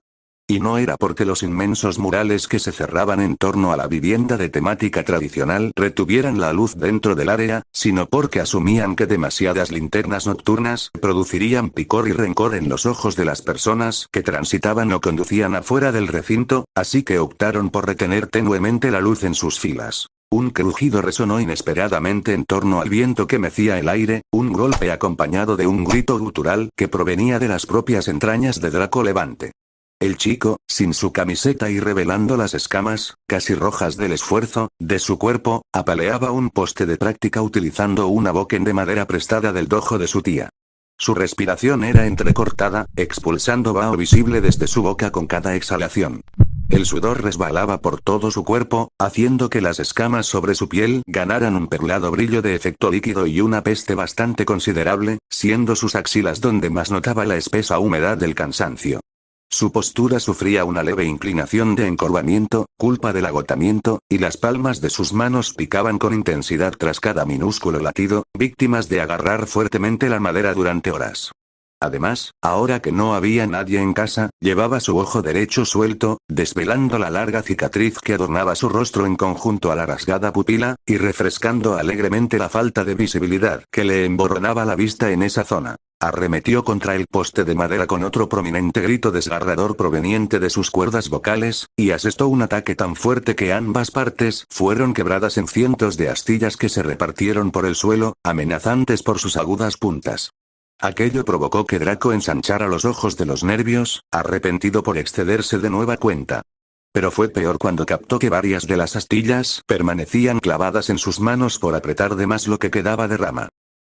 S1: Y no era porque los inmensos murales que se cerraban en torno a la vivienda de temática tradicional retuvieran la luz dentro del área, sino porque asumían que demasiadas linternas nocturnas producirían picor y rencor en los ojos de las personas que transitaban o conducían afuera del recinto, así que optaron por retener tenuemente la luz en sus filas. Un crujido resonó inesperadamente en torno al viento que mecía el aire, un golpe acompañado de un grito gutural que provenía de las propias entrañas de Draco Levante. El chico, sin su camiseta y revelando las escamas, casi rojas del esfuerzo, de su cuerpo, apaleaba un poste de práctica utilizando una boquen de madera prestada del dojo de su tía. Su respiración era entrecortada, expulsando vaho visible desde su boca con cada exhalación. El sudor resbalaba por todo su cuerpo, haciendo que las escamas sobre su piel ganaran un perlado brillo de efecto líquido y una peste bastante considerable, siendo sus axilas donde más notaba la espesa humedad del cansancio. Su postura sufría una leve inclinación de encorvamiento, culpa del agotamiento, y las palmas de sus manos picaban con intensidad tras cada minúsculo latido, víctimas de agarrar fuertemente la madera durante horas. Además, ahora que no había nadie en casa, llevaba su ojo derecho suelto, desvelando la larga cicatriz que adornaba su rostro en conjunto a la rasgada pupila, y refrescando alegremente la falta de visibilidad que le emborronaba la vista en esa zona. Arremetió contra el poste de madera con otro prominente grito desgarrador proveniente de sus cuerdas vocales, y asestó un ataque tan fuerte que ambas partes fueron quebradas en cientos de astillas que se repartieron por el suelo, amenazantes por sus agudas puntas. Aquello provocó que Draco ensanchara los ojos de los nervios, arrepentido por excederse de nueva cuenta. Pero fue peor cuando captó que varias de las astillas permanecían clavadas en sus manos por apretar de más lo que quedaba de rama.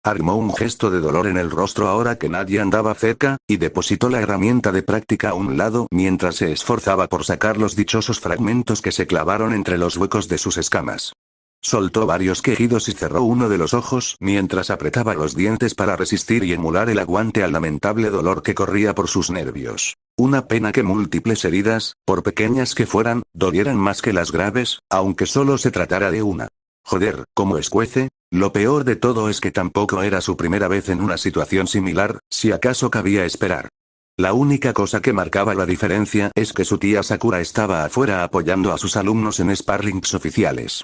S1: Armó un gesto de dolor en el rostro ahora que nadie andaba cerca, y depositó la herramienta de práctica a un lado mientras se esforzaba por sacar los dichosos fragmentos que se clavaron entre los huecos de sus escamas. Soltó varios quejidos y cerró uno de los ojos mientras apretaba los dientes para resistir y emular el aguante al lamentable dolor que corría por sus nervios. Una pena que múltiples heridas, por pequeñas que fueran, dolieran más que las graves, aunque solo se tratara de una. Joder, ¿cómo escuece? Lo peor de todo es que tampoco era su primera vez en una situación similar, si acaso cabía esperar. La única cosa que marcaba la diferencia es que su tía Sakura estaba afuera apoyando a sus alumnos en sparrings oficiales.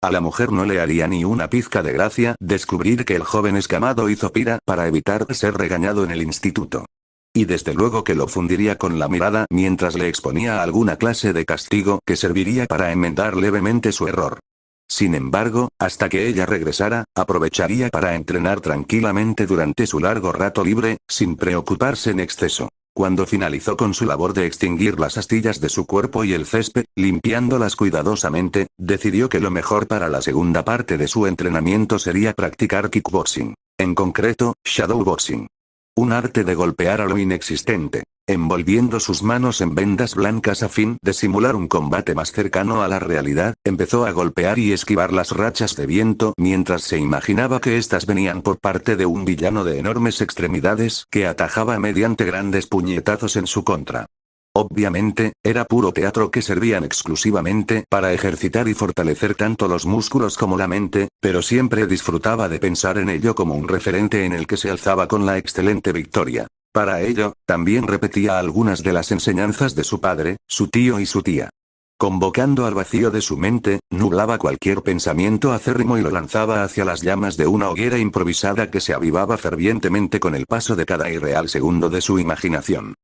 S1: A la mujer no le haría ni una pizca de gracia descubrir que el joven escamado hizo pira para evitar ser regañado en el instituto. Y desde luego que lo fundiría con la mirada mientras le exponía a alguna clase de castigo que serviría para enmendar levemente su error. Sin embargo, hasta que ella regresara, aprovecharía para entrenar tranquilamente durante su largo rato libre, sin preocuparse en exceso. Cuando finalizó con su labor de extinguir las astillas de su cuerpo y el césped, limpiándolas cuidadosamente, decidió que lo mejor para la segunda parte de su entrenamiento sería practicar kickboxing. En concreto, shadowboxing. Un arte de golpear a lo inexistente, envolviendo sus manos en vendas blancas a fin de simular un combate más cercano a la realidad. Empezó a golpear y esquivar las rachas de viento mientras se imaginaba que éstas venían por parte de un villano de enormes extremidades que atajaba mediante grandes puñetazos en su contra. Obviamente, era puro teatro que servían exclusivamente para ejercitar y fortalecer tanto los músculos como la mente, pero siempre disfrutaba de pensar en ello como un referente en el que se alzaba con la excelente victoria. Para ello, también repetía algunas de las enseñanzas de su padre, su tío y su tía. Convocando al vacío de su mente, nublaba cualquier pensamiento acérrimo y lo lanzaba hacia las llamas de una hoguera improvisada que se avivaba fervientemente con el paso de cada irreal segundo de su imaginación.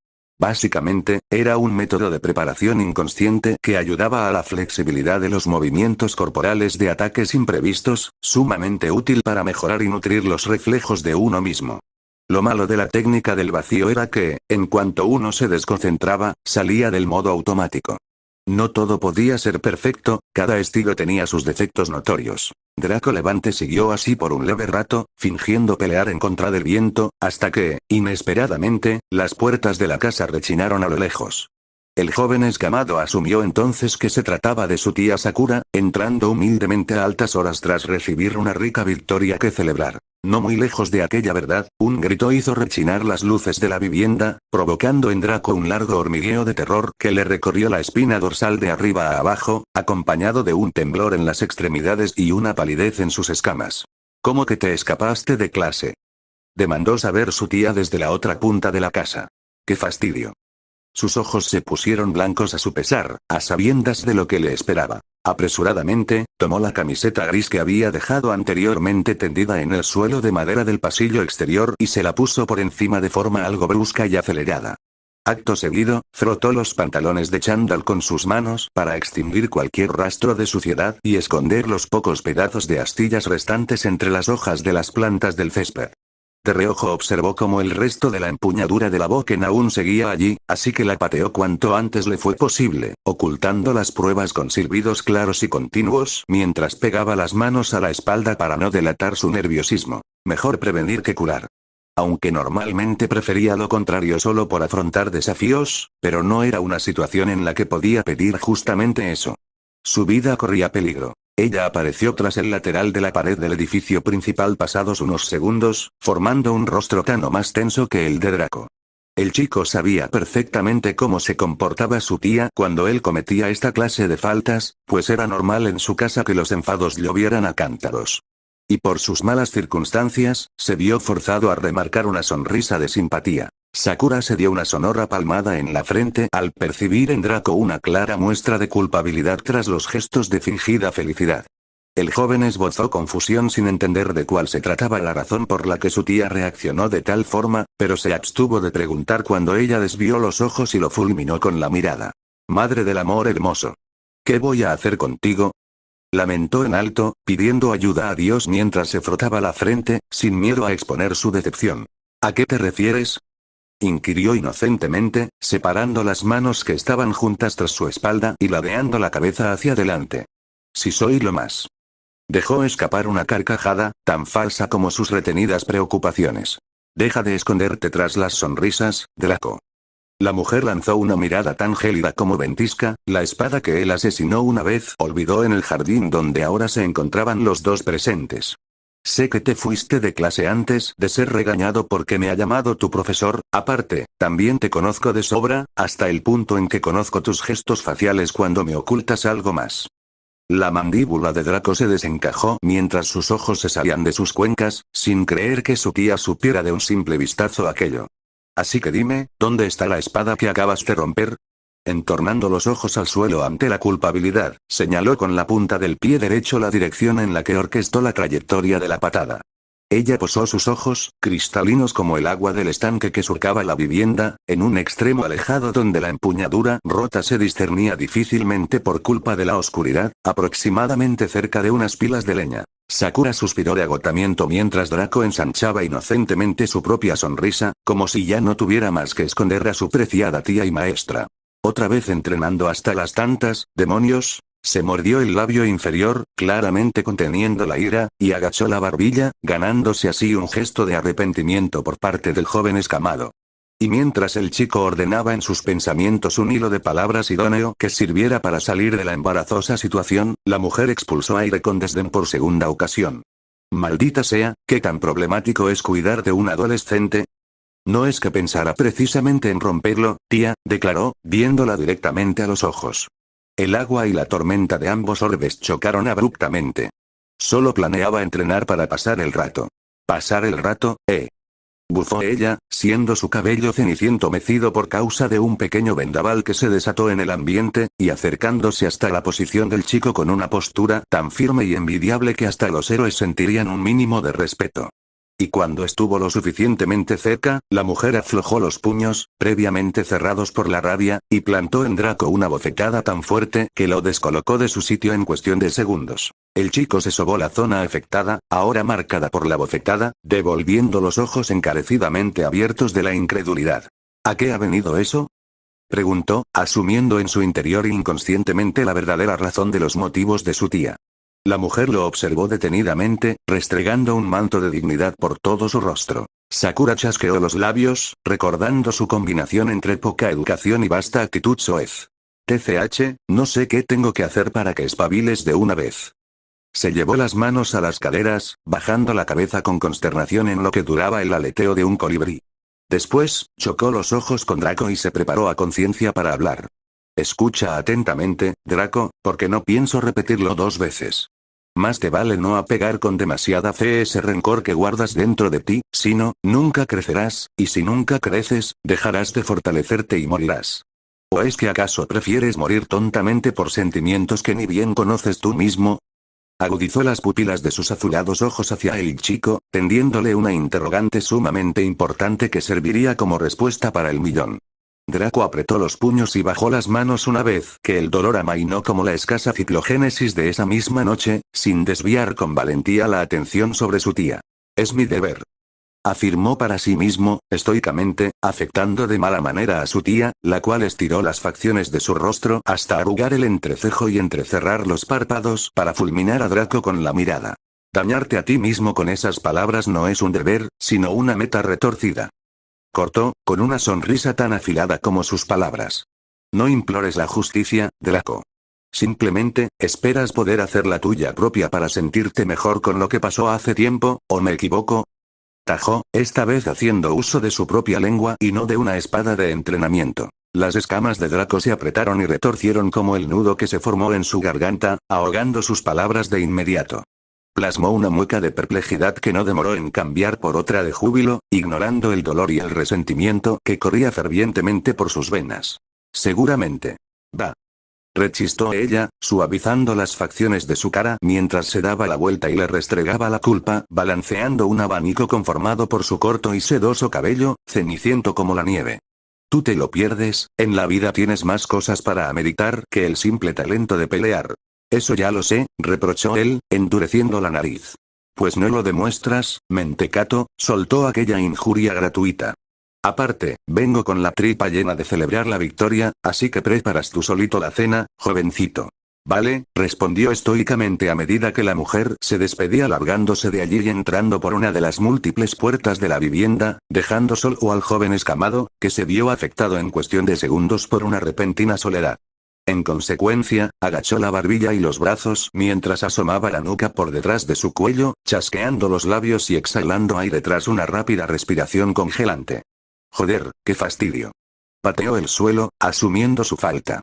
S1: Básicamente, era un método de preparación inconsciente que ayudaba a la flexibilidad de los movimientos corporales de ataques imprevistos, sumamente útil para mejorar y nutrir los reflejos de uno mismo. Lo malo de la técnica del vacío era que, en cuanto uno se desconcentraba, salía del modo automático. No todo podía ser perfecto, cada estilo tenía sus defectos notorios. Draco Levante siguió así por un leve rato, fingiendo pelear en contra del viento, hasta que, inesperadamente, las puertas de la casa rechinaron a lo lejos. El joven escamado asumió entonces que se trataba de su tía Sakura, entrando humildemente a altas horas tras recibir una rica victoria que celebrar. No muy lejos de aquella verdad, un grito hizo rechinar las luces de la vivienda, provocando en Draco un largo hormigueo de terror que le recorrió la espina dorsal de arriba a abajo, acompañado de un temblor en las extremidades y una palidez en sus escamas. ¿Cómo que te escapaste de clase?, demandó saber su tía desde la otra punta de la casa. ¡Qué fastidio! Sus ojos se pusieron blancos a su pesar, a sabiendas de lo que le esperaba. Apresuradamente, tomó la camiseta gris que había dejado anteriormente tendida en el suelo de madera del pasillo exterior y se la puso por encima de forma algo brusca y acelerada. Acto seguido, frotó los pantalones de chándal con sus manos para extinguir cualquier rastro de suciedad y esconder los pocos pedazos de astillas restantes entre las hojas de las plantas del césped. De reojo observó cómo el resto de la empuñadura de la boquen aún seguía allí, así que la pateó cuanto antes le fue posible, ocultando las pruebas con silbidos claros y continuos mientras pegaba las manos a la espalda para no delatar su nerviosismo. Mejor prevenir que curar. Aunque normalmente prefería lo contrario solo por afrontar desafíos, pero no era una situación en la que podía pedir justamente eso. Su vida corría peligro. Ella apareció tras el lateral de la pared del edificio principal pasados unos segundos, formando un rostro tan o más tenso que el de Draco. El chico sabía perfectamente cómo se comportaba su tía cuando él cometía esta clase de faltas, pues era normal en su casa que los enfados llovieran a cántaros. Y por sus malas circunstancias, se vio forzado a remarcar una sonrisa de simpatía. Sakura se dio una sonora palmada en la frente al percibir en Draco una clara muestra de culpabilidad tras los gestos de fingida felicidad. El joven esbozó confusión sin entender de cuál se trataba la razón por la que su tía reaccionó de tal forma, pero se abstuvo de preguntar cuando ella desvió los ojos y lo fulminó con la mirada. «Madre del amor hermoso. ¿Qué voy a hacer contigo?», lamentó en alto, pidiendo ayuda a Dios mientras se frotaba la frente, sin miedo a exponer su decepción. «¿A qué te refieres?», inquirió inocentemente, separando las manos que estaban juntas tras su espalda y ladeando la cabeza hacia adelante. «Si soy lo más». Dejó escapar una carcajada, tan falsa como sus retenidas preocupaciones. «Deja de esconderte tras las sonrisas, Draco». La mujer lanzó una mirada tan gélida como ventisca, la espada que él asesinó una vez olvidó en el jardín donde ahora se encontraban los dos presentes. «Sé que te fuiste de clase antes de ser regañado porque me ha llamado tu profesor, aparte, también te conozco de sobra, hasta el punto en que conozco tus gestos faciales cuando me ocultas algo más». La mandíbula de Draco se desencajó mientras sus ojos se salían de sus cuencas, sin creer que su tía supiera de un simple vistazo aquello. «Así que dime, ¿dónde está la espada que acabas de romper?». Entornando los ojos al suelo ante la culpabilidad, señaló con la punta del pie derecho la dirección en la que orquestó la trayectoria de la patada. Ella posó sus ojos, cristalinos como el agua del estanque que surcaba la vivienda, en un extremo alejado donde la empuñadura rota se discernía difícilmente por culpa de la oscuridad, aproximadamente cerca de unas pilas de leña. Sakura suspiró de agotamiento mientras Draco ensanchaba inocentemente su propia sonrisa, como si ya no tuviera más que esconder a su preciada tía y maestra. Otra vez entrenando hasta las tantas, demonios. Se mordió el labio inferior, claramente conteniendo la ira, y agachó la barbilla, ganándose así un gesto de arrepentimiento por parte del joven escamado. Y mientras el chico ordenaba en sus pensamientos un hilo de palabras idóneo que sirviera para salir de la embarazosa situación, la mujer expulsó aire con desdén por segunda ocasión. «Maldita sea, ¿qué tan problemático es cuidar de un adolescente?». «No es que pensara precisamente en romperlo, tía», declaró, viéndola directamente a los ojos. El agua y la tormenta de ambos orbes chocaron abruptamente. «Solo planeaba entrenar para pasar el rato». «¿Pasar el rato, bufó ella, siendo su cabello ceniciento mecido por causa de un pequeño vendaval que se desató en el ambiente, y acercándose hasta la posición del chico con una postura tan firme y envidiable que hasta los héroes sentirían un mínimo de respeto. Y cuando estuvo lo suficientemente cerca, la mujer aflojó los puños, previamente cerrados por la rabia, y plantó en Draco una bofetada tan fuerte que lo descolocó de su sitio en cuestión de segundos. El chico se sobó la zona afectada, ahora marcada por la bofetada, devolviendo los ojos encarecidamente abiertos de la incredulidad. «¿A qué ha venido eso?», preguntó, asumiendo en su interior inconscientemente la verdadera razón de los motivos de su tía. La mujer lo observó detenidamente, restregando un manto de dignidad por todo su rostro. Sakura chasqueó los labios, recordando su combinación entre poca educación y vasta actitud soez. «TCH, no sé qué tengo que hacer para que espabiles de una vez». Se llevó las manos a las caderas, bajando la cabeza con consternación en lo que duraba el aleteo de un colibrí. Después, chocó los ojos con Draco y se preparó a conciencia para hablar. «Escucha atentamente, Draco, porque no pienso repetirlo dos veces. Más te vale no apegar con demasiada fe ese rencor que guardas dentro de ti, si no, nunca crecerás, y si nunca creces, dejarás de fortalecerte y morirás. ¿O es que acaso prefieres morir tontamente por sentimientos que ni bien conoces tú mismo?». Agudizó las pupilas de sus azulados ojos hacia el chico, tendiéndole una interrogante sumamente importante que serviría como respuesta para el millón. Draco apretó los puños y bajó las manos una vez que el dolor amainó como la escasa ciclogénesis de esa misma noche, sin desviar con valentía la atención sobre su tía. «Es mi deber», afirmó para sí mismo, estoicamente, afectando de mala manera a su tía, la cual estiró las facciones de su rostro hasta arrugar el entrecejo y entrecerrar los párpados para fulminar a Draco con la mirada. «Dañarte a ti mismo con esas palabras no es un deber, sino una meta retorcida», cortó, con una sonrisa tan afilada como sus palabras. «No implores la justicia, Draco. Simplemente, esperas poder hacer la tuya propia para sentirte mejor con lo que pasó hace tiempo, ¿o me equivoco?». Tajó, esta vez haciendo uso de su propia lengua y no de una espada de entrenamiento. Las escamas de Draco se apretaron y retorcieron como el nudo que se formó en su garganta, ahogando sus palabras de inmediato. Plasmó una mueca de perplejidad que no demoró en cambiar por otra de júbilo, ignorando el dolor y el resentimiento que corría fervientemente por sus venas. Seguramente. Va. Rechistó ella, suavizando las facciones de su cara mientras se daba la vuelta y le restregaba la culpa, balanceando un abanico conformado por su corto y sedoso cabello, ceniciento como la nieve. Tú te lo pierdes, en la vida tienes más cosas para ameritar que el simple talento de pelear. Eso ya lo sé, reprochó él, endureciendo la nariz. Pues no lo demuestras, mentecato, soltó aquella injuria gratuita. Aparte, vengo con la tripa llena de celebrar la victoria, así que preparas tú solito la cena, jovencito. Vale, respondió estoicamente a medida que la mujer se despedía largándose de allí y entrando por una de las múltiples puertas de la vivienda, dejando solo al joven escamado, que se vio afectado en cuestión de segundos por una repentina soledad. En consecuencia, agachó la barbilla y los brazos mientras asomaba la nuca por detrás de su cuello, chasqueando los labios y exhalando aire tras una rápida respiración congelante. Joder, qué fastidio. Pateó el suelo, asumiendo su falta.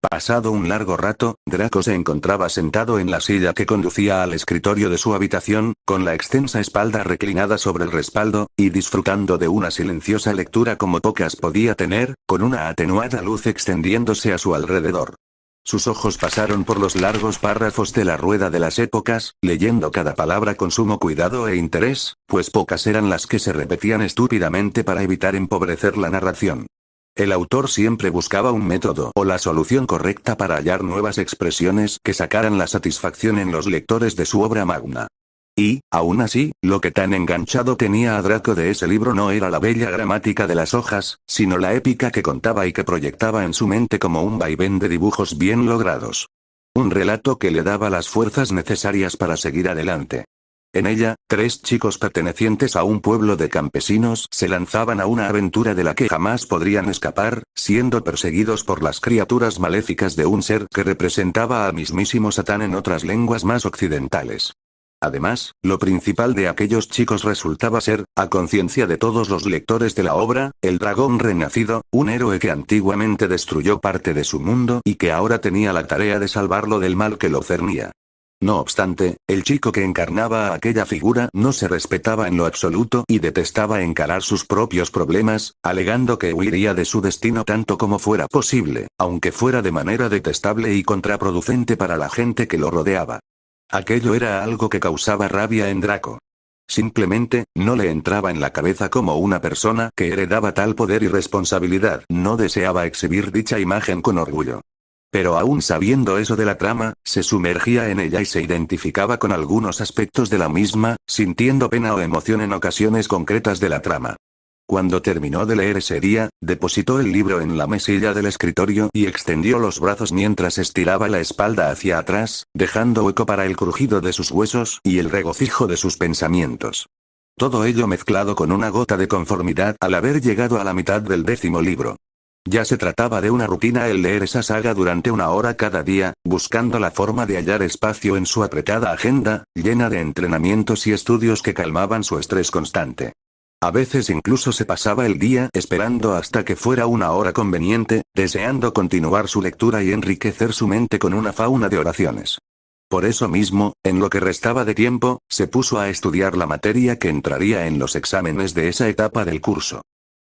S1: Pasado un largo rato, Draco se encontraba sentado en la silla que conducía al escritorio de su habitación, con la extensa espalda reclinada sobre el respaldo, y disfrutando de una silenciosa lectura como pocas podía tener, con una atenuada luz extendiéndose a su alrededor. Sus ojos pasaron por los largos párrafos de la Rueda de las Épocas, leyendo cada palabra con sumo cuidado e interés, pues pocas eran las que se repetían estúpidamente para evitar empobrecer la narración. El autor siempre buscaba un método o la solución correcta para hallar nuevas expresiones que sacaran la satisfacción en los lectores de su obra magna. Y, aún así, lo que tan enganchado tenía a Draco de ese libro no era la bella gramática de las hojas, sino la épica que contaba y que proyectaba en su mente como un vaivén de dibujos bien logrados. Un relato que le daba las fuerzas necesarias para seguir adelante. En ella, 3 chicos pertenecientes a un pueblo de campesinos se lanzaban a una aventura de la que jamás podrían escapar, siendo perseguidos por las criaturas maléficas de un ser que representaba al mismísimo Satán en otras lenguas más occidentales. Además, lo principal de aquellos chicos resultaba ser, a conciencia de todos los lectores de la obra, el dragón renacido, un héroe que antiguamente destruyó parte de su mundo y que ahora tenía la tarea de salvarlo del mal que lo cernía. No obstante, el chico que encarnaba a aquella figura no se respetaba en lo absoluto y detestaba encarar sus propios problemas, alegando que huiría de su destino tanto como fuera posible, aunque fuera de manera detestable y contraproducente para la gente que lo rodeaba. Aquello era algo que causaba rabia en Draco. Simplemente, no le entraba en la cabeza cómo una persona que heredaba tal poder y responsabilidad no deseaba exhibir dicha imagen con orgullo. Pero aún sabiendo eso de la trama, se sumergía en ella y se identificaba con algunos aspectos de la misma, sintiendo pena o emoción en ocasiones concretas de la trama. Cuando terminó de leer ese día, depositó el libro en la mesilla del escritorio y extendió los brazos mientras estiraba la espalda hacia atrás, dejando hueco para el crujido de sus huesos y el regocijo de sus pensamientos. Todo ello mezclado con una gota de conformidad al haber llegado a la mitad del 10º libro. Ya se trataba de una rutina el leer esa saga durante 1 hora cada día, buscando la forma de hallar espacio en su apretada agenda, llena de entrenamientos y estudios que calmaban su estrés constante. A veces incluso se pasaba el día esperando hasta que fuera 1 hora conveniente, deseando continuar su lectura y enriquecer su mente con una fauna de oraciones. Por eso mismo, en lo que restaba de tiempo, se puso a estudiar la materia que entraría en los exámenes de esa etapa del curso.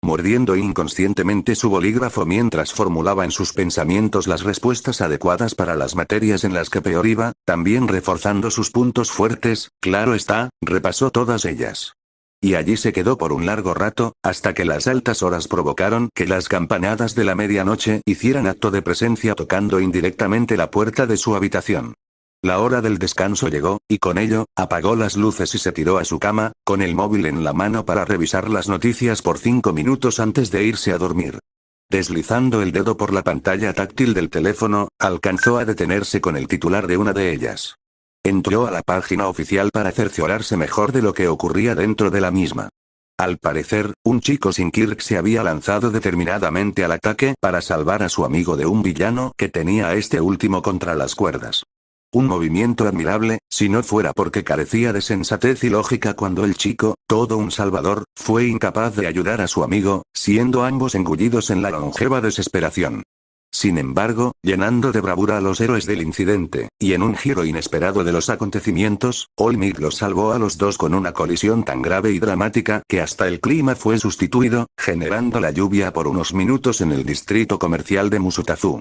S1: Mordiendo inconscientemente su bolígrafo mientras formulaba en sus pensamientos las respuestas adecuadas para las materias en las que peor iba, también reforzando sus puntos fuertes, claro está, repasó todas ellas. Y allí se quedó por un largo rato, hasta que las altas horas provocaron que las campanadas de la medianoche hicieran acto de presencia tocando indirectamente la puerta de su habitación. La hora del descanso llegó, y con ello, apagó las luces y se tiró a su cama, con el móvil en la mano para revisar las noticias por 5 minutos antes de irse a dormir. Deslizando el dedo por la pantalla táctil del teléfono, alcanzó a detenerse con el titular de una de ellas. Entró a la página oficial para cerciorarse mejor de lo que ocurría dentro de la misma. Al parecer, un chico sin Kirk se había lanzado determinadamente al ataque para salvar a su amigo de un villano que tenía a este último contra las cuerdas. Un movimiento admirable, si no fuera porque carecía de sensatez y lógica cuando el chico, todo un salvador, fue incapaz de ayudar a su amigo, siendo ambos engullidos en la longeva desesperación. Sin embargo, llenando de bravura a los héroes del incidente, y en un giro inesperado de los acontecimientos, All Might los salvó a los dos con una colisión tan grave y dramática que hasta el clima fue sustituido, generando la lluvia por unos minutos en el distrito comercial de Musutazu.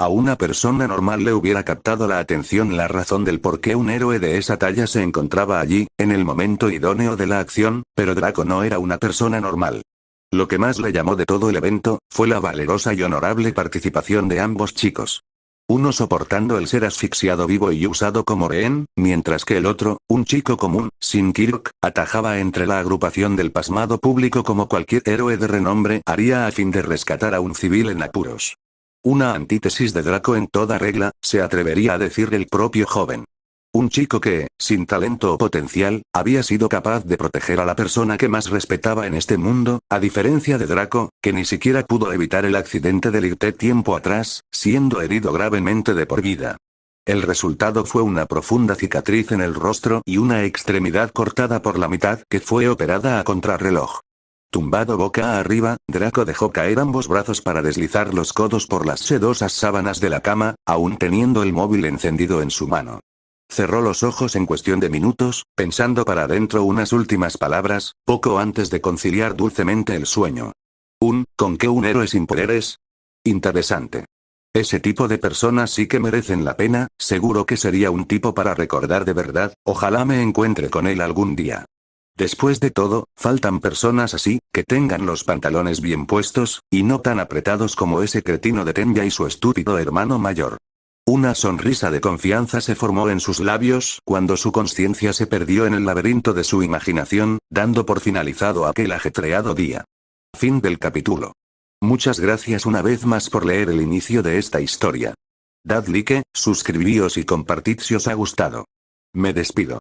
S1: A una persona normal le hubiera captado la atención la razón del por qué un héroe de esa talla se encontraba allí, en el momento idóneo de la acción, pero Draco no era una persona normal. Lo que más le llamó de todo el evento, fue la valerosa y honorable participación de ambos chicos. Uno soportando el ser asfixiado vivo y usado como rehén, mientras que el otro, un chico común, sin Kirk, atajaba entre la agrupación del pasmado público como cualquier héroe de renombre haría a fin de rescatar a un civil en apuros. Una antítesis de Draco en toda regla, se atrevería a decir el propio joven. Un chico que, sin talento o potencial, había sido capaz de proteger a la persona que más respetaba en este mundo, a diferencia de Draco, que ni siquiera pudo evitar el accidente del IRT tiempo atrás, siendo herido gravemente de por vida. El resultado fue una profunda cicatriz en el rostro y una extremidad cortada por la mitad que fue operada a contrarreloj. Tumbado boca arriba, Draco dejó caer ambos brazos para deslizar los codos por las sedosas sábanas de la cama, aún teniendo el móvil encendido en su mano. Cerró los ojos en cuestión de minutos, pensando para adentro unas últimas palabras, poco antes de conciliar dulcemente el sueño. ¿Con qué un héroe sin poderes? Interesante. Ese tipo de personas sí que merecen la pena, seguro que sería un tipo para recordar de verdad, ojalá me encuentre con él algún día. Después de todo, faltan personas así, que tengan los pantalones bien puestos, y no tan apretados como ese cretino de Tenya y su estúpido hermano mayor. Una sonrisa de confianza se formó en sus labios cuando su conciencia se perdió en el laberinto de su imaginación, dando por finalizado aquel ajetreado día. Fin del capítulo. Muchas gracias una vez más por leer el inicio de esta historia. Dad like, suscribíos y compartid si os ha gustado. Me despido.